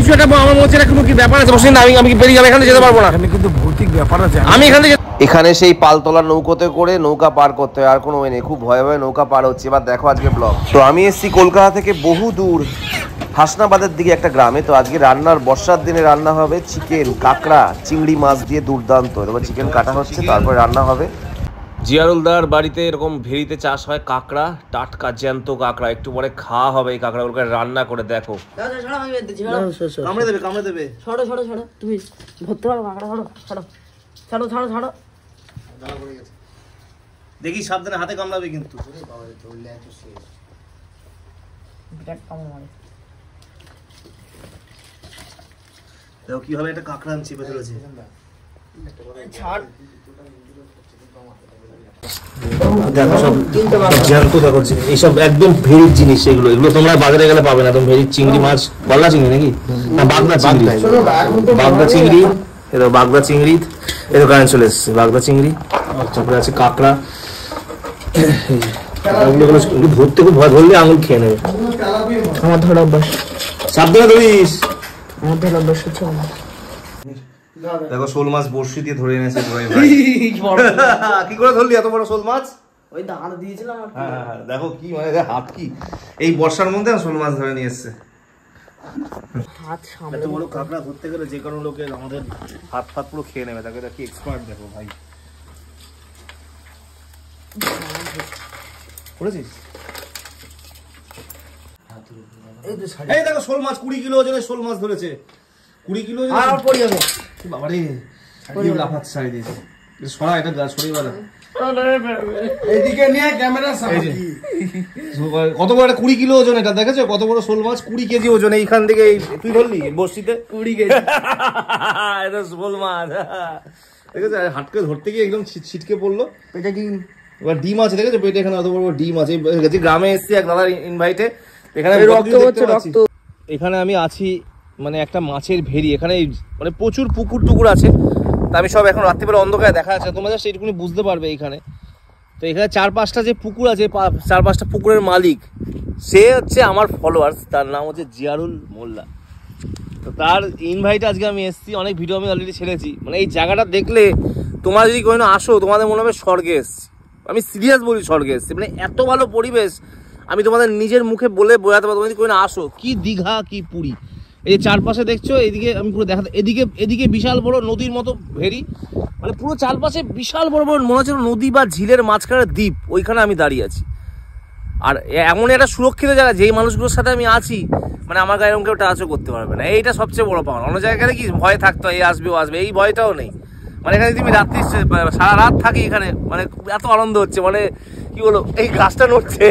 কিছু একটা আমার মনে হচ্ছে কোনো কি ব্যাপার আছে, আমি বেরিয়ে যাবো, এখানে যেতে পারবো না, কিন্তু ভৌতিক ব্যাপার আছে। আমি এখানে সেই পালতোলা নৌকোতে করে নৌকা পার করতে হয়, আর কোনো ওয়ে নেই। খুব ভয়ে ভয়ে নৌকা পার হচ্ছে। এবার দেখো আজকে ব্লগ। তো আমি এসেছি কলকাতা থেকে বহু দূর হাসনাবাদের দিকে একটা গ্রামে। তো আজকে রান্নার বর্ষার দিনে রান্না হবে চিকেন, কাঁকড়া, চিংড়ি মাছ দিয়ে দুর্দান্ত। এবার চিকেন কাটা হচ্ছে, তারপরে রান্না হবে। জিয়ারুলদার বাড়িতে এরকম ভেরিতে চাষ হয় কাঁকড়া, টাটকা জ্যান্ত কাঁকড়া। একটু পরে খাওয়া হবে এই কাঁকড়াগুলোকে, রান্না করে দেখো। কামড়ে দেবে, কামড়ে দেবে। ছড়ো ছড়ো ছড়ো, তুমি ধরতে পারো কাঁকড়া, ছড়ো ছড়ো ছাড়ো ছাড়ো ছাড়ো। দেখি সাবধানে, হাতে কামড়াবে কিন্তু। দেখো কিভাবে একটা কাঁকড়া চেপে ধরেছে। দেখো সব জ্যান্ত, দেখো এইসব একদম ভেরির জিনিস। এগুলো তোমরা বাজারে গেলে পাবে না। একদম ভেরির চিংড়ি মাছ, গলদা চিংড়ি নাকি না বাগদা চিংড়ি, বাগদা চিংড়ি। এরকম বাগদা চিংড়ি এর দোকানে চলে এসছে, বাগদা চিংড়ি। তারপরে আছে কাঁকড়া। ধরতে খুব ভয়, ধরলে আঙুল খেয়ে নেবে। আমার ধরা অভ্যাস, সাবধানে ধরিস। আমার ধরা অভ্যাস হচ্ছে। দেখো শোল মাছ বড়শি দিয়ে ধরে এনেছে। কি করে ধরলি এত বড় শোল মাছ? ওই দাঁড় দিয়েছিলাম। দেখো কি মানে হাত, কি এই বর্ষার মধ্যে শোল মাছ ধরে নিয়ে এসছে। হাত সামনে এত বড় কাঁকড়া ধরতে গেলে যে কোনো লোকের আমাদের হাত ফাত পুরো খেয়ে নেবে। তাকে কি এক্সপার্ট দেখো ভাই। করেছিস? এই দেখো শোল মাছ 20 কিলো ওজনের শোল মাছ ধরেছে। 20 কিলো ওজনের। আর পড়ে যাবে বাবারে। ছাড়িয়ে লাফাত ছাড়ি দিয়েছে। সরা এটা গা সরিয়ে বালা। এইদিকে নিয়ে ক্যামেরা সামনে। কত বড় একটা 20 কিলো ওজন, এটা দেখেছো কত বড় শোল মাছ? 20 কেজি ওজন। এইখান থেকে তুই ধরলি বড়শিতে 20 কেজি। এটা শোল মাছ দেখেছো? হাটকে ধরতে গিয়ে একদম ছিটকে পড়লো। এটা কি এবার ডিম আছে, দেখেছো পেটে এখানে অত বড় ডিম আছে। গ্রামে এসেছি এক দাদার ইনভাইটে। এখানে রক্ত হচ্ছে, রক্ত। এখানে আমি আছি মানে একটা মাছের ভেরি। এখানে মানে প্রচুর পুকুর টুকুর আছে। তা আমি সব এখন রাত্রিবেলা অন্ধকারে দেখা যাচ্ছে, তোমরা জাস্ট এইটুকুনি বুঝতে পারবে এইখানে। তো এখানে 4-5টা যে পুকুর আছে, 4-5টা পুকুরের মালিক সে হচ্ছে আমার ফলোয়ার্স। তার নাম হচ্ছে জিয়ারুল মোল্লা। তো তার ইনভাইটে আজকে আমি এসেছি। অনেক ভিডিও আমি অলরেডি ছেড়েছি। মানে এই জায়গাটা দেখলে তোমরা যদি কোনো আসো, তোমাদের মনে হবে স্বর্গে এসছি। আমি সিরিয়াস বলি, স্বর্গে এসছি। মানে এত ভালো পরিবেশ, আমি তোমাদের নিজের মুখে বলে বোঝাতে পারবো। যদি কোনো আসো, কি দীঘা কি পুরী। এই যে চারপাশে দেখছো, এইদিকে আমি পুরো দেখাতে, এদিকে বিশাল বড় নদীর মতো ভেরি। মানে পুরো চারপাশে বিশাল বড় বড় মনে হচ্ছে নদী বা ঝিলের মাঝখানে দ্বীপ। ওইখানে আমি দাঁড়িয়ে আছি। আর এমন একটা সুরক্ষিত জায়গা, যেই মানুষগুলোর সাথে আমি আছি, মানে আমার গায়ে এরকম কেউ টাচও করতে পারবে না। এইটা সবচেয়ে বড় পাওয়া। অন্য জায়গায় কি ভয় থাকতো, এই আসবে ও আসবে, এই ভয়টাও নেই। মানে এখানে তুমি রাত্রি সারা রাত থাকি এখানে, মানে এত আনন্দ হচ্ছে। মানে কি বলো, এই গাছটা নড়ছে।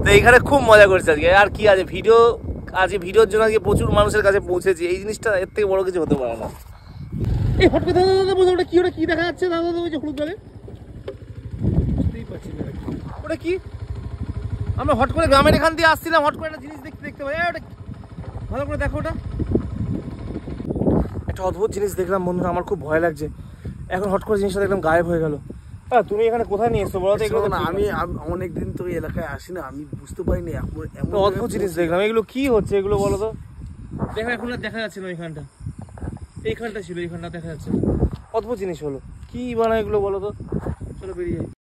তো এইখানে খুব মজা করছে আজকে। আর কি আছে, ভিডিওর জন্য আজকে প্রচুর মানুষের কাছে পৌঁছেছি। এই জিনিসটা এর থেকে বড় কিছু হতে পারে না। এই হট করে দাদা বলছে ওটা কি দেখা যাচ্ছে দাদা? ওই যে হলুদ গাড়ি, বুঝতেই পারছি না ওটা কি। আমরা হট করে গ্রামের এখান দিয়ে আসছিলাম, হট করে একটা জিনিস দেখতে পাই। ওটা ভালো করে দেখো, ওটা একটা অদ্ভুত জিনিস দেখলাম বন্ধুরা। আমার খুব ভয় লাগছে। এখন হট করে জিনিসটা দেখলাম গায়েব হয়ে গেল। তুমি এখানে কোথায় নিয়ে এসছো বলো তো? এগুলো না, আমি অনেকদিন তো এই এলাকায় আসি না, আমি বুঝতে পারিনি। এমন অদ্ভুত জিনিস দেখলাম। এগুলো কি হচ্ছে এগুলো বলো তো? দেখো এখন আর দেখা যাচ্ছে না। এইখানটা ছিল, এইখানটা দেখা যাচ্ছে। অদ্ভুত জিনিস হলো কি বানা এগুলো বলো তো? চলো বেরিয়ে যাই।